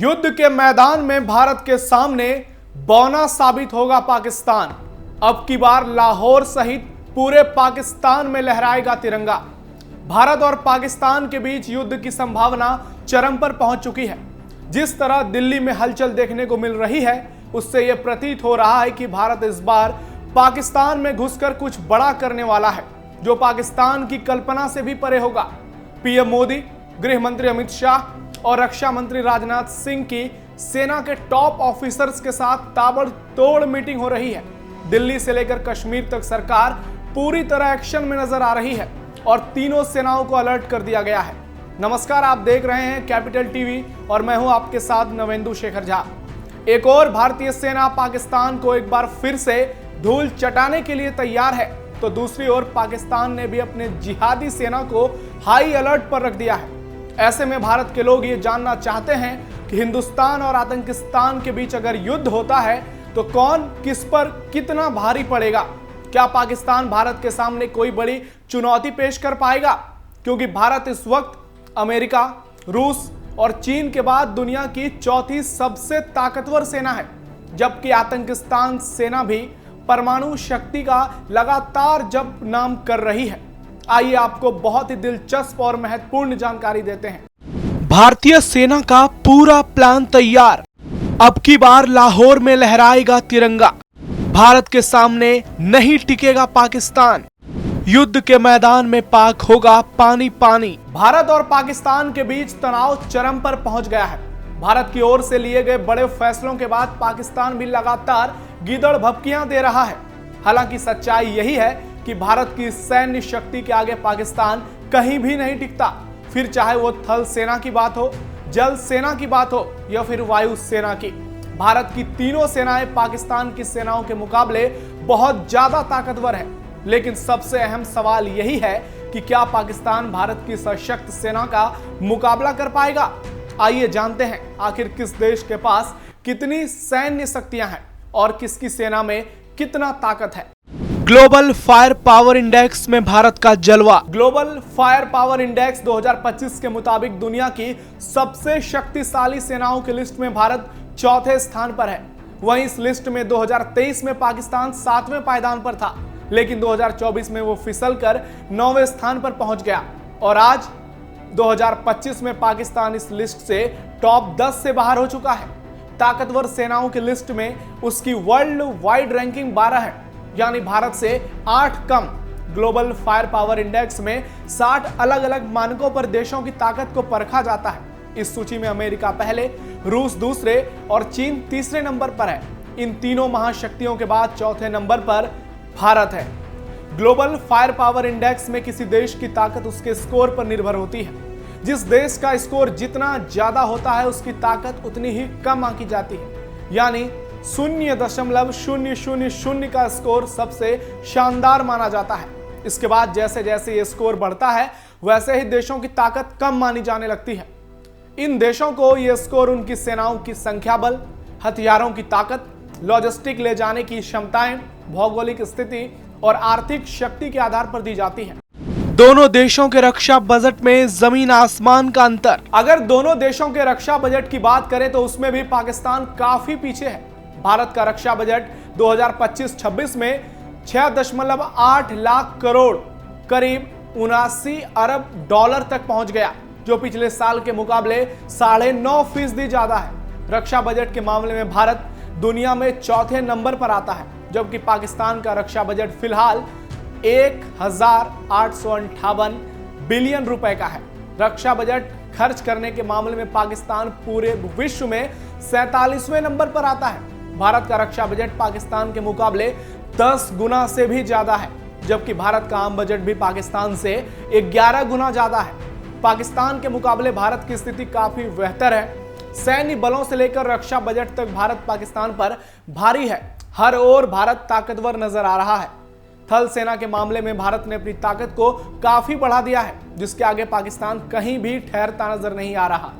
युद्ध के मैदान में भारत के सामने बौना साबित होगा पाकिस्तान। अब की बार लाहौर सहित पूरे पाकिस्तान में लहराएगा तिरंगा। भारत और पाकिस्तान के बीच युद्ध की संभावना चरम पर पहुंच चुकी है। जिस तरह दिल्ली में हलचल देखने को मिल रही है, उससे यह प्रतीत हो रहा है कि भारत इस बार पाकिस्तान में घुसकर कुछ बड़ा करने वाला है, जो पाकिस्तान की कल्पना से भी परे होगा। पीएम मोदी, गृह मंत्री अमित शाह और रक्षा मंत्री राजनाथ सिंह की सेना के टॉप ऑफिसर्स के साथ ताबड़तोड़ मीटिंग हो रही है। दिल्ली से लेकर कश्मीर तक सरकार पूरी तरह एक्शन में नजर आ रही है और तीनों सेनाओं को अलर्ट कर दिया गया है। नमस्कार, आप देख रहे हैं कैपिटल टीवी और मैं हूं आपके साथ नवेंदु शेखर झा। एक और भारतीय सेना पाकिस्तान को एक बार फिर से धूल चटाने के लिए तैयार है, तो दूसरी ओर पाकिस्तान ने भी अपने जिहादी सेना को हाई अलर्ट पर रख दिया है। ऐसे में भारत के लोग ये जानना चाहते हैं कि हिंदुस्तान और आतंकिस्तान के बीच अगर युद्ध होता है तो कौन किस पर कितना भारी पड़ेगा। क्या पाकिस्तान भारत के सामने कोई बड़ी चुनौती पेश कर पाएगा? क्योंकि भारत इस वक्त अमेरिका, रूस और चीन के बाद दुनिया की चौथी सबसे ताकतवर सेना है, जबकि आतंकिस्तान सेना भी परमाणु शक्ति का लगातार जप नाम कर रही है। आइए आपको बहुत ही दिलचस्प और महत्वपूर्ण जानकारी देते हैं। भारतीय सेना का पूरा प्लान तैयार। अब की बार लाहौर में लहराएगा तिरंगा। भारत के सामने नहीं टिकेगा पाकिस्तान। युद्ध के मैदान में पाक होगा पानी पानी। भारत और पाकिस्तान के बीच तनाव चरम पर पहुंच गया है। भारत की ओर से लिए गए बड़े फैसलों के बाद पाकिस्तान भी लगातार गीदड़ भभकियां दे रहा है। हालांकि सच्चाई यही है कि भारत की सैन्य शक्ति के आगे पाकिस्तान कहीं भी नहीं टिकता। फिर चाहे वो थल सेना की बात हो, जल सेना की बात हो या फिर वायु सेना की, भारत की तीनों सेनाएं पाकिस्तान की सेनाओं के मुकाबले बहुत ज्यादा ताकतवर है। लेकिन सबसे अहम सवाल यही है कि क्या पाकिस्तान भारत की सशक्त सेना का मुकाबला कर पाएगा। आइए जानते हैं आखिर किस देश के पास कितनी सैन्य शक्तियां हैं और किसकी सेना में कितना ताकत है। ग्लोबल फायर पावर इंडेक्स में भारत का जलवा। ग्लोबल फायर पावर इंडेक्स 2025 के मुताबिक दुनिया की सबसे शक्तिशाली सेनाओं की लिस्ट में भारत चौथे स्थान पर है। वहीं इस लिस्ट में 2023 में पाकिस्तान 7वें पायदान पर था, लेकिन 2024 में वो फिसलकर 9वें स्थान पर पहुंच गया और आज 2025 में पाकिस्तान इस लिस्ट से टॉप 10 से बाहर हो चुका है। ताकतवर सेनाओं की लिस्ट में उसकी वर्ल्ड वाइड रैंकिंग 12 है, यानी भारत से 8 कम। ग्लोबल फायर पावर इंडेक्स में 60 अलग अलग मानकों पर देशों की ताकत को परखा जाता है। इस सूची में अमेरिका पहले, रूस दूसरे और चीन तीसरे नंबर पर है। इन तीनों महाशक्तियों के बाद चौथे नंबर पर भारत है। ग्लोबल फायर पावर इंडेक्स में किसी देश की ताकत उसके स्कोर पर निर्भर होती है। जिस देश का स्कोर जितना ज्यादा होता है, उसकी ताकत उतनी ही कम आंकी जाती है। यानी 0.000 का स्कोर सबसे शानदार माना जाता है। इसके बाद जैसे जैसे ये स्कोर बढ़ता है, वैसे ही देशों की ताकत कम मानी जाने लगती है। इन देशों को ये स्कोर उनकी सेनाओं की संख्या बल, हथियारों की ताकत, लॉजिस्टिक ले जाने की क्षमताएं, भौगोलिक स्थिति और आर्थिक शक्ति के आधार पर दी जाती है। दोनों देशों के रक्षा बजट में जमीन आसमान का अंतर। अगर दोनों देशों के रक्षा बजट की बात करें तो उसमें भी पाकिस्तान काफी पीछे है। भारत का रक्षा बजट 2025-26 में 6.8 लाख करोड़, करीब 79 अरब डॉलर तक पहुंच गया, जो पिछले साल के मुकाबले 9.5% ज्यादा है। रक्षा बजट के मामले में भारत दुनिया में चौथे नंबर पर आता है, जबकि पाकिस्तान का रक्षा बजट फिलहाल 1,858 बिलियन रुपए का है। रक्षा बजट खर्च करने के मामले में पाकिस्तान पूरे विश्व में 47वें नंबर पर आता है। भारत का रक्षा बजट पाकिस्तान के मुकाबले 10 गुना से भी ज्यादा है, जबकि भारत का आम बजट भी पाकिस्तान से 11 गुना ज्यादा है। पाकिस्तान के मुकाबले भारत की स्थिति काफी बेहतर है। सैन्य बलों से लेकर रक्षा बजट तक भारत पाकिस्तान पर भारी है। हर ओर भारत ताकतवर नजर आ रहा है। थल सेना के मामले में भारत ने अपनी ताकत को काफी बढ़ा दिया है, जिसके आगे पाकिस्तान कहीं भी ठहरता नजर नहीं आ रहा।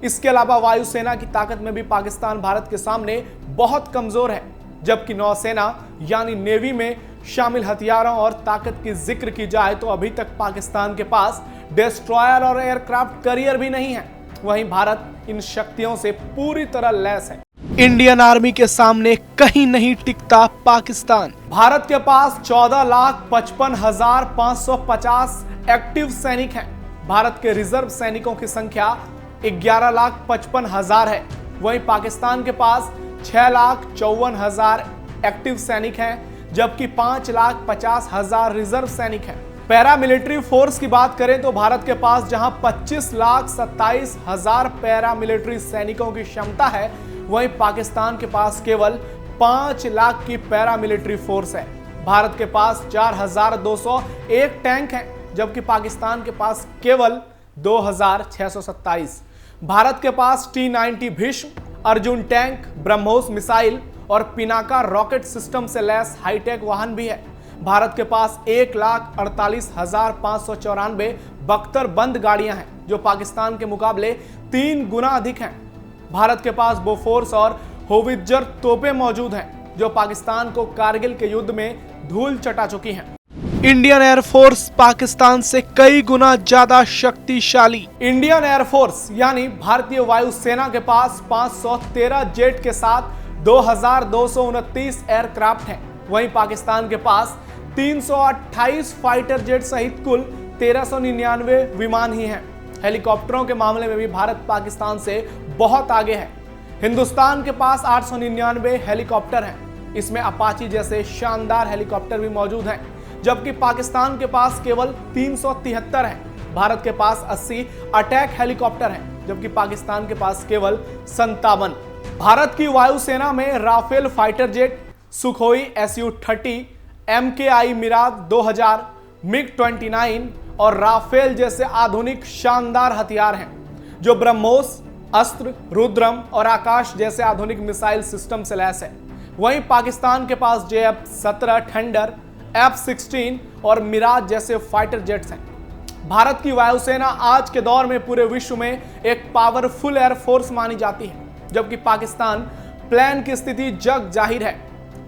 इसके अलावा वायुसेना की ताकत में भी पाकिस्तान भारत के सामने बहुत कमजोर है, जबकि नौसेना यानी नेवी में शामिल हथियारों और ताकत की जिक्र की जाए तो अभी तक पाकिस्तान के पास डिस्ट्रॉयर और एयरक्राफ्ट कैरियर भी नहीं है। वहीं भारत इन शक्तियों से पूरी तरह लैस है। इंडियन आर्मी के सामने कहीं नहीं टिकता पाकिस्तान। भारत के पास 14,55,550 एक्टिव सैनिक हैं। भारत के रिजर्व सैनिकों की संख्या 11,55,000 है। वहीं पाकिस्तान के पास 6,54,000 एक्टिव सैनिक हैं, जबकि 5,50,000 रिजर्व सैनिक हैं। पैरामिलिट्री फोर्स की बात करें तो भारत के पास जहां 25,27,000 पैरामिलिट्री सैनिकों की क्षमता है, वहीं पाकिस्तान के पास केवल 5 लाख की पैरामिलिट्री फोर्स है। भारत के पास 4,201 टैंक हैं, जबकि पाकिस्तान के पास केवल 2,627। भारत के पास T-90 Bhishma, Arjun tank, BrahMos missile और पिनाका रॉकेट सिस्टम से लैस हाईटेक वाहन भी है। भारत के पास 1,48,594 बख्तर बंद गाड़ियां हैं, जो पाकिस्तान के मुकाबले 3 गुना अधिक हैं। भारत के पास बोफोर्स और होवित्जर तोपें मौजूद हैं, जो पाकिस्तान को कारगिल के युद्ध में धूल चटा चुकी हैं। इंडियन एयरफोर्स पाकिस्तान से कई गुना ज्यादा शक्तिशाली। इंडियन एयरफोर्स यानी भारतीय वायुसेना के पास 513 जेट के साथ 2,229 एयरक्राफ्ट हैं। वहीं पाकिस्तान के पास 328 फाइटर जेट सहित कुल 1,399 विमान ही हैं। हेलीकॉप्टरों के मामले में भी भारत पाकिस्तान से बहुत आगे है। हिंदुस्तान के पास 899 हेलीकॉप्टर हैं। इसमें अपाची जैसे शानदार हेलीकॉप्टर भी मौजूद हैं, जबकि पाकिस्तान के पास केवल 373 हैं। भारत के पास 80 अटैक हेलीकॉप्टर हैं, जबकि पाकिस्तान के पास केवल 57। भारत की वायुसेना में Rafale fighter jet, Sukhoi Su-30, MKI Mirage 2000, MiG-29 और राफेल जैसे आधुनिक शानदार हथियार हैं, जो ब्रह्मोस, अस्त्र, रुद्रम और आकाश जैसे आधुनिक मिसाइल सिस्टम से लैस है। वहीं पाकिस्तान के पास JF-17 थंडर, F-16 और मिराज जैसे फाइटर जेट्स हैं। भारत की वायुसेना आज के दौर में पूरे विश्व में एक पावरफुल एयरफोर्स मानी जाती है, जबकि पाकिस्तान प्लेन की स्थिति जग जाहिर है।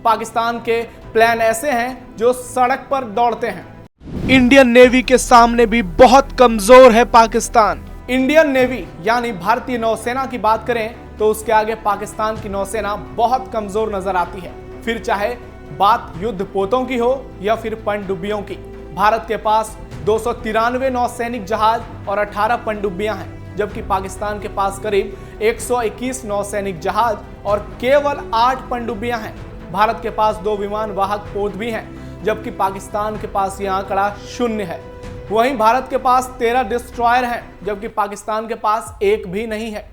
पाकिस्तान के प्लेन ऐसे हैं जो सड़क पर दौड़ते हैं। इंडियन नेवी के सामने भी बहुत कमजोर है पाकिस्तान। इंडियन नेवी यानी भारतीय नौसेना की बात करें तो उसके आगे पाकिस्तान की नौसेना बहुत कमजोर नजर आती है, फिर चाहे बात युद्ध पोतों की हो या फिर पनडुब्बियों की। भारत के पास 293 नौसैनिक जहाज और 18 पनडुब्बियां हैं, जबकि पाकिस्तान के पास करीब 121 नौसैनिक जहाज और केवल 8 पनडुब्बियां हैं। भारत के पास 2 विमान वाहक पोत भी हैं, जबकि पाकिस्तान के पास यह आंकड़ा 0 है। वहीं भारत के पास 13 डिस्ट्रॉयर हैं, जबकि पाकिस्तान के पास एक भी नहीं है।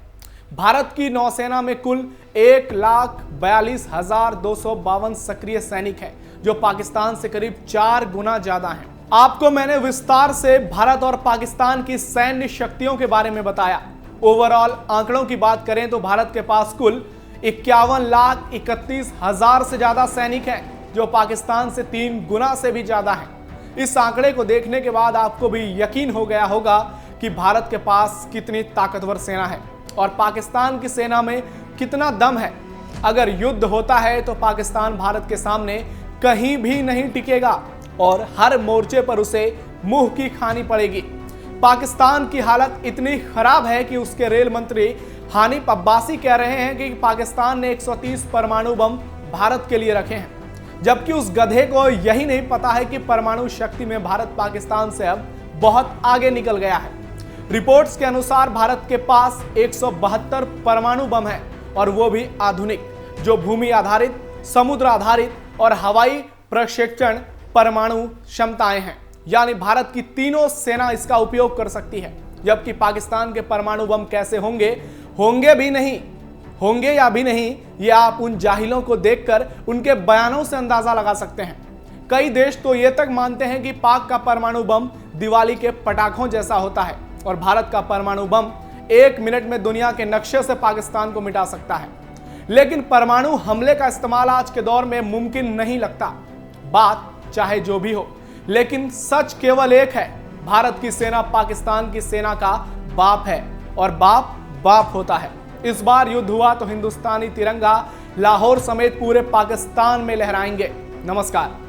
भारत की नौसेना में कुल 1,42,252 सक्रिय सैनिक हैं, जो पाकिस्तान से करीब 4 गुना ज्यादा हैं। आपको मैंने विस्तार से भारत और पाकिस्तान की सैन्य शक्तियों के बारे में बताया। ओवरऑल आंकड़ों की बात करें तो भारत के पास कुल 51,31,000 से ज्यादा सैनिक हैं, जो पाकिस्तान से 3 गुना से भी ज्यादा हैं। इस आंकड़े को देखने के बाद आपको भी यकीन हो गया होगा कि भारत के पास कितनी ताकतवर सेना है और पाकिस्तान की सेना में कितना दम है। अगर युद्ध होता है तो पाकिस्तान भारत के सामने कहीं भी नहीं टिकेगा और हर मोर्चे पर उसे मुंह की खानी पड़ेगी। पाकिस्तान की हालत इतनी खराब है कि उसके रेल मंत्री हानिफ अब्बासी कह रहे हैं कि पाकिस्तान ने 130 परमाणु बम भारत के लिए रखे हैं, जबकि उस गधे को यही नहीं पता है कि परमाणु शक्ति में भारत पाकिस्तान से अब बहुत आगे निकल गया है। रिपोर्ट्स के अनुसार भारत के पास 172 परमाणु बम है, और वो भी आधुनिक, जो भूमि आधारित, समुद्र आधारित और हवाई प्रक्षेपण परमाणु क्षमताएं हैं। यानी भारत की तीनों सेना इसका उपयोग कर सकती है, जबकि पाकिस्तान के परमाणु बम कैसे होंगे या भी नहीं, ये आप उन जाहिलों को देखकर उनके बयानों से अंदाजा लगा सकते हैं। कई देश तो ये तक मानते हैं कि पाक का परमाणु बम दिवाली के पटाखों जैसा होता है और भारत का परमाणु बम 1 मिनट में दुनिया के नक्शे से पाकिस्तान को मिटा सकता है। लेकिन परमाणु हमले का इस्तेमाल आज के दौर में मुमकिन नहीं लगता। बात चाहे जो भी हो, लेकिन सच केवल एक है, भारत की सेना पाकिस्तान की सेना का बाप है और बाप बाप होता है। इस बार युद्ध हुआ तो हिंदुस्तानी तिरंगा लाहौर समेत पूरे पाकिस्तान में लहराएंगे। नमस्कार।